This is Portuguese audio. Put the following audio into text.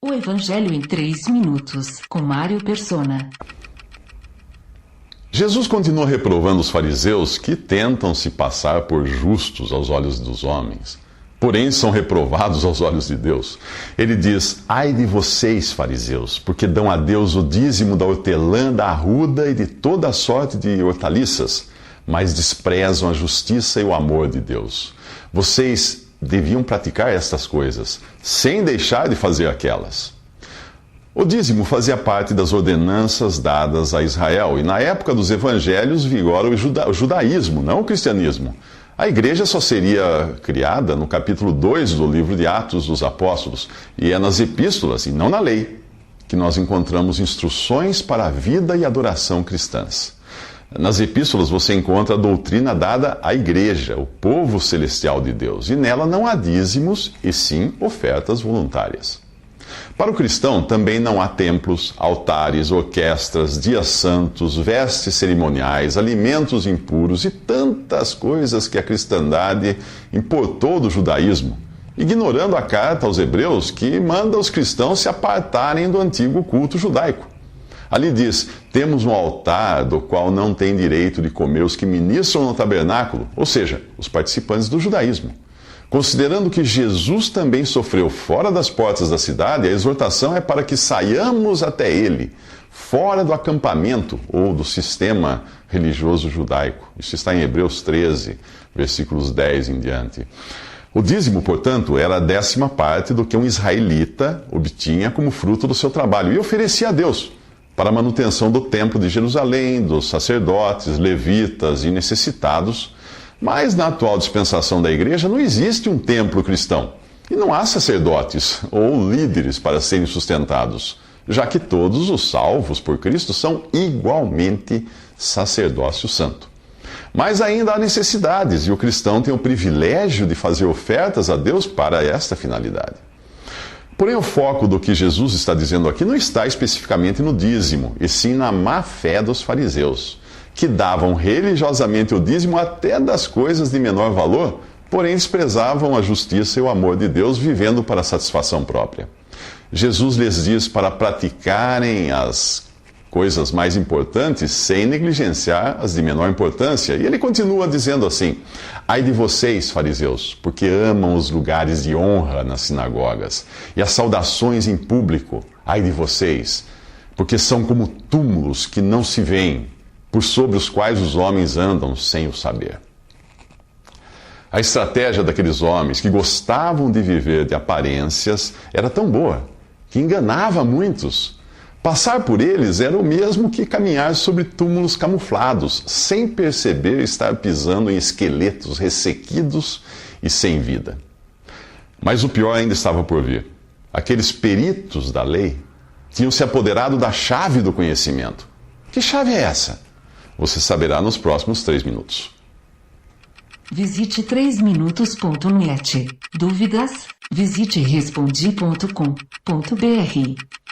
O Evangelho em 3 minutos, com Mário Persona. Jesus continua reprovando os fariseus que tentam se passar por justos aos olhos dos homens, porém são reprovados aos olhos de Deus. Ele diz: ai de vocês, fariseus, porque dão a Deus o dízimo da hortelã, da arruda e de toda a sorte de hortaliças, mas desprezam a justiça e o amor de Deus. Vocês deviam praticar estas coisas, sem deixar de fazer aquelas. O dízimo fazia parte das ordenanças dadas a Israel, e na época dos evangelhos vigora o judaísmo, não o cristianismo. A igreja só seria criada no capítulo 2 do livro de Atos dos Apóstolos, e é nas epístolas, e não na lei, que nós encontramos instruções para a vida e adoração cristãs. Nas epístolas você encontra a doutrina dada à igreja, o povo celestial de Deus, e nela não há dízimos, e sim ofertas voluntárias. Para o cristão também não há templos, altares, orquestras, dias santos, vestes cerimoniais, alimentos impuros e tantas coisas que a cristandade importou do judaísmo, ignorando a carta aos Hebreus que manda os cristãos se apartarem do antigo culto judaico. Ali diz: temos um altar do qual não tem direito de comer os que ministram no tabernáculo, ou seja, os participantes do judaísmo. Considerando que Jesus também sofreu fora das portas da cidade, a exortação é para que saiamos até ele, fora do acampamento ou do sistema religioso judaico. Isso está em Hebreus 13, versículos 10 em diante. O dízimo, portanto, era a 10ª parte do que um israelita obtinha como fruto do seu trabalho e oferecia a Deus para a manutenção do templo de Jerusalém, dos sacerdotes, levitas e necessitados. Mas na atual dispensação da igreja não existe um templo cristão. E não há sacerdotes ou líderes para serem sustentados, já que todos os salvos por Cristo são igualmente sacerdócio santo. Mas ainda há necessidades, e o cristão tem o privilégio de fazer ofertas a Deus para esta finalidade. Porém, o foco do que Jesus está dizendo aqui não está especificamente no dízimo, e sim na má fé dos fariseus, que davam religiosamente o dízimo até das coisas de menor valor, porém desprezavam a justiça e o amor de Deus, vivendo para a satisfação própria. Jesus lhes diz para praticarem as coisas mais importantes sem negligenciar as de menor importância. E ele continua dizendo assim: ai de vocês, fariseus, porque amam os lugares de honra nas sinagogas e as saudações em público. Ai de vocês, porque são como túmulos que não se veem, por sobre os quais os homens andam sem o saber. A estratégia daqueles homens que gostavam de viver de aparências era tão boa que enganava muitos. Passar por eles era o mesmo que caminhar sobre túmulos camuflados, sem perceber estar pisando em esqueletos ressequidos e sem vida. Mas o pior ainda estava por vir. Aqueles peritos da lei tinham se apoderado da chave do conhecimento. Que chave é essa? Você saberá nos próximos 3 minutos. Visite 3minutos.net. Dúvidas? Visite respondi.com.br.